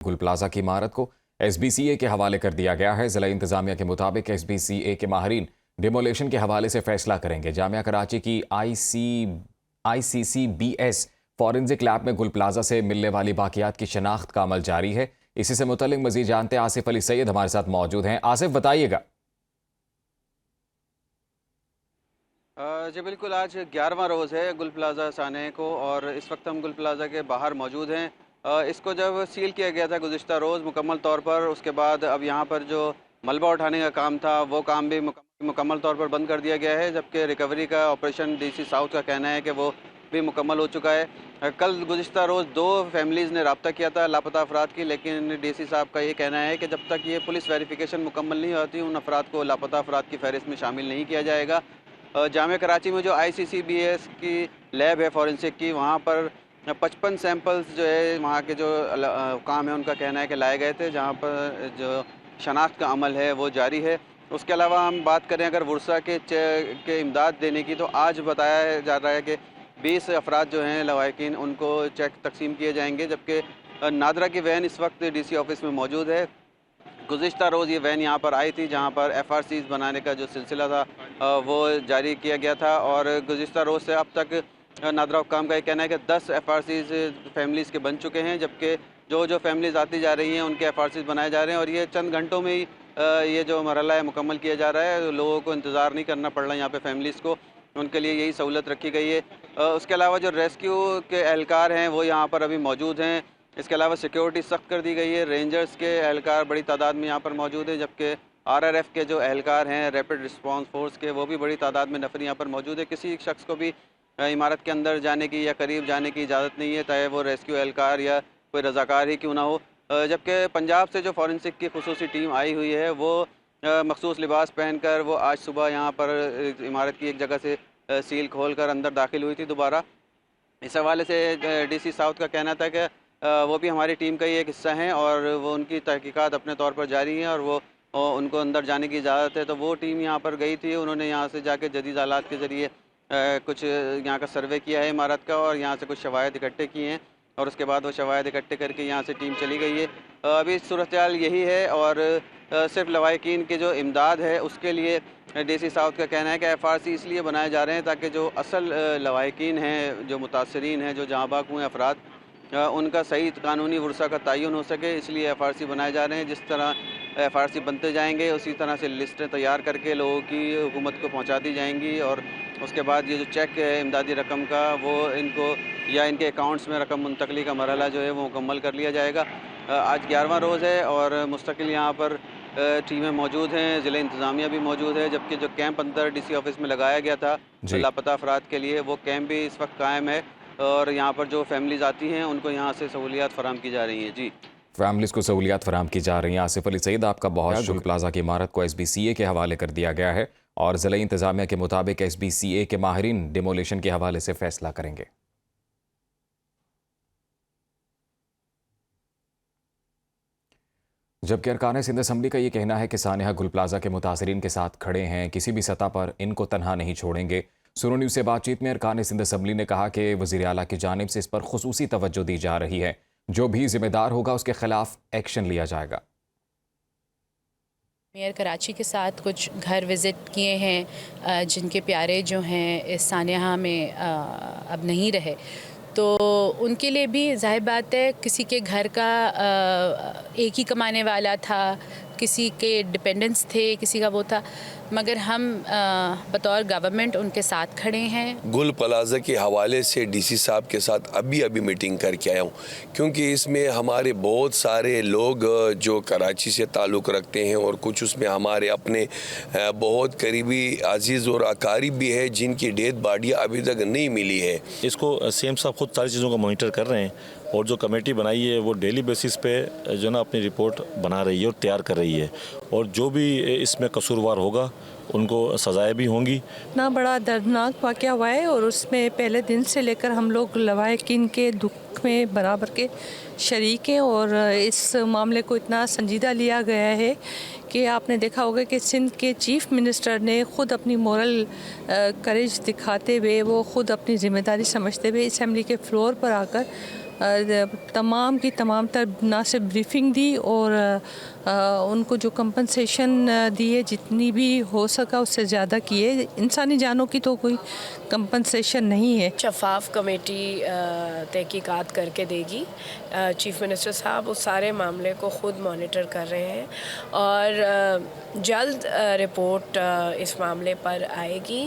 गुल प्लाजा की इमारत को एसबीसीए के हवाले कर दिया गया है। जिला इंतजामिया के मुताबिक एसबीसीए के माहिरीन डिमोलेशन के हवाले से फैसला करेंगे। जामिया कराची की आईसीसीबीएस फॉरेंसिक लैब में गुल प्लाजा से मिलने वाली बाकियात की शनाख्त का अमल जारी है। इसी से मुतल्लिक मजीद जानते हैं आसिफ अली सैयद हमारे साथ मौजूद हैं। आसिफ, बताइएगा। जी बिल्कुल, आज 11वां रोज़ है गुल प्लाज़ा साने को और इस वक्त हम गुल प्लाज़ा के बाहर मौजूद हैं। इसको जब सील किया गया था गुज़िश्ता रोज़ मुकम्मल तौर पर, उसके बाद अब यहाँ पर जो मलबा उठाने का काम था वो काम भी मुकम्मल तौर पर बंद कर दिया गया है, जबकि रिकवरी का ऑपरेशन डीसी साउथ का कहना है कि वो भी मुकम्मल हो चुका है। कल गुज़िश्ता रोज़ 2 फैमिलीज़ ने रब्ता किया था लापता अफराद की, लेकिन डीसी साहब का ये कहना है कि जब तक ये पुलिस वेरिफिकेशन मुकम्मल नहीं होती उन अफराद को लापता अफराद की फहरिस्त में शामिल नहीं किया जाएगा। जामिया कराची में जो आईसीसीबीएस की लैब है फॉरेंसिक की, वहाँ पर 55 सैंपल्स जो है वहाँ के जो काम है उनका कहना है कि लाए गए थे, जहाँ पर जो शनाख्त का अमल है वो जारी है। उसके अलावा हम बात करें अगर वर्षा के इमदाद देने की, तो आज बताया जा रहा है कि 20 अफराद जो हैं लवाहिकीन उनको चेक तकसीम किए जाएंगे, जबकि नादरा की वैन इस वक्त डीसी ऑफिस में मौजूद है। गुज़िश्ता रोज़ ये वैन यहाँ पर आई थी, जहाँ पर एफआरसीज़ बनाने का जो सिलसिला था वो जारी किया गया था और गुज़िश्ता रोज़ से अब तक नादरा हुक्काम का ये कहना है कि 10 एफआरसीज़ फैमिलीज़ के बन चुके हैं, जबकि जो फैमिलीज़ आती जा रही हैं उनके एफआरसीज़ बनाए जा रहे हैं और ये चंद घंटों में ही ये जो मरहला है मुकम्मल किया जा रहा है। लोगों को इंतज़ार नहीं करना पड़ रहा है यहाँ पे फैमिलीज़ को, उनके लिए यही सहूलत रखी गई है। उसके अलावा जो रेस्क्यू के एहलकार हैं वो यहाँ पर अभी मौजूद हैं। इसके अलावा सिक्योरिटी सख्त कर दी गई है। रेंजर्स के एहलकार बड़ी तादाद में यहाँ पर मौजूद हैं, जबकि आरआरएफ के जो एहलकार हैं रैपिड रिस्पांस फोर्स के, वो भी बड़ी तादाद में नफर यहाँ पर मौजूद है। किसी शख्स को भी इमारत के अंदर जाने की या करीब जाने की इजाज़त नहीं है, चाहे वो रेस्क्यू एहलकार या कोई रज़ाकार ही क्यों ना हो। जबकि पंजाब से जो फॉरेंसिक की खुसूसी टीम आई हुई है वो मखसूस लिबास पहनकर वो आज सुबह यहाँ पर इमारत की एक जगह से सील खोल कर अंदर दाखिल हुई थी दोबारा। इस हवाले से डीसी साउथ का कहना था कि वो भी हमारी टीम का ही एक हिस्सा हैं और वो उनकी तहकीकात अपने तौर पर जारी हैं और वो उनको अंदर जाने की इजाज़त है। तो वो टीम यहाँ पर गई थी, उन्होंने यहाँ से जाके जदीद आलात के ज़रिए कुछ यहाँ का सर्वे किया है इमारत का और यहाँ से कुछ शवायद इकट्ठे किए हैं और उसके बाद वो शवायद इकट्ठे करके यहाँ से टीम चली गई है। अभी सूरत हाल यही है और सिर्फ लवाहिकीन की जो इमदाद है उसके लिए डीसी साउथ का कहना है कि एफआरसी इसलिए बनाए जा रहे हैं ताकि जो असल लवाहिकीन हैं, जो मुतासरीन हैं, जो जहाँ बाग हुए अफराद, उनका सही कानूनी वर्सा का तयन हो सके, इसलिए एफआरसी बनाए जा रहे हैं। जिस तरह एफआरसी बनते जाएंगे उसी तरह से लिस्टें तैयार करके लोगों की हुकूमत को पहुंचा दी जाएंगी और उसके बाद ये जो चेक है इमदादी रकम का वो इनको या इनके अकाउंट्स में रकम मुंतकली का मरहला जो है वो मुकम्मल कर लिया जाएगा। आज 11वां रोज़ है और मुस्तकिल यहाँ पर टीमें मौजूद हैं, ज़िला इंतज़ामिया भी मौजूद है, जबकि जो कैंप अंदर डीसी ऑफिस में लगाया गया था लापता अफराद के लिए वो कैंप भी इस वक्त कायम है और यहाँ पर जो फैमिलीज़ आती हैं उनको यहाँ से सहूलियात फराम की जा रही हैं। जी, फैमिलीज को सहूलियात फराम की जा रही हैं। आसिफ अली सईद, आपका बहुत शुक्रिया। प्लाजा की इमारत को एसबीसीए के हवाले कर दिया गया है और जिला इंतजामिया के मुताबिक एसबीसीए के माहिरीन डिमोलेशन के हवाले से फैसला करेंगे। जबकि अरकान सिंध असम्बली का ये कहना है कि सानिया गुल प्लाजा के मुतासरीन के साथ खड़े हैं, किसी भी सतह पर इनको तनहा नहीं छोड़ेंगे। सुनो न्यूज़ से बातचीत में अरकान सिंध असम्बली ने कहा कि वज़ीर आला की जानिब से इस पर खुसूसी तवज्जो दी जा रही है, जो भी जिम्मेदार होगा उसके खिलाफ एक्शन लिया जाएगा। मेयर कराची के साथ कुछ घर विज़िट किए हैं जिनके प्यारे जो हैं इस सानिया में अब नहीं रहे, तो उनके लिए भी ज़ाहिर बात है किसी के घर का एक ही कमाने वाला था, किसी के डिपेंडेंट्स थे, किसी का वो था, मगर हम बतौर गवर्नमेंट उनके साथ खड़े हैं। गुल प्लाजा के हवाले से डीसी साहब के साथ अभी मीटिंग करके आया हूँ, क्योंकि इसमें हमारे बहुत सारे लोग जो कराची से ताल्लुक़ रखते हैं और कुछ उसमें हमारे अपने बहुत करीबी अजीज़ और अकारीब भी है जिनकी डेथ बॉडियाँ अभी तक नहीं मिली है। इसको सीएम साहब खुद सारी चीज़ों को मॉनिटर कर रहे हैं और जो कमेटी बनाई है वो डेली बेसिस पे जो ना अपनी रिपोर्ट बना रही है और तैयार कर रही है और जो भी इसमें कसूरवार होगा उनको सजाएं भी होंगी। इतना बड़ा दर्दनाक वाक़या हुआ है और उसमें पहले दिन से लेकर हम लोग लवाहिकीन के दुख में बराबर के शरीक हैं और इस मामले को इतना संजीदा लिया गया है कि आपने देखा होगा कि सिंध के चीफ मिनिस्टर ने ख़ुद अपनी मोरल करेज दिखाते हुए, वो ख़ुद अपनी ज़िम्मेदारी समझते हुए असम्बली के फ्लोर पर आकर तमाम की तमाम तर ना सिर्फ ब्रीफिंग दी और उनको जो कंपनसेशन दिए जितनी भी हो सका उससे ज़्यादा किए। इंसानी जानों की तो कोई कंपनसेशन नहीं है। शफाफ कमेटी तहकीकात करके देगी। चीफ मिनिस्टर साहब उस सारे मामले को ख़ुद मॉनिटर कर रहे हैं और जल्द रिपोर्ट इस मामले पर आएगी।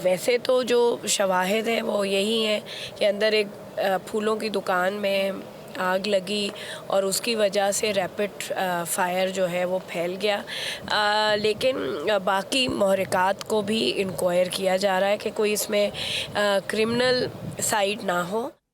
वैसे तो जो शवाहिद हैं वो यही हैं कि अंदर एक फूलों की दुकान में आग लगी और उसकी वजह से रैपिड फायर जो है वो फैल गया। लेकिन बाकी महरक़ात को भी इंक्वायर किया जा रहा है कि कोई इसमें क्रिमिनल साइड ना हो।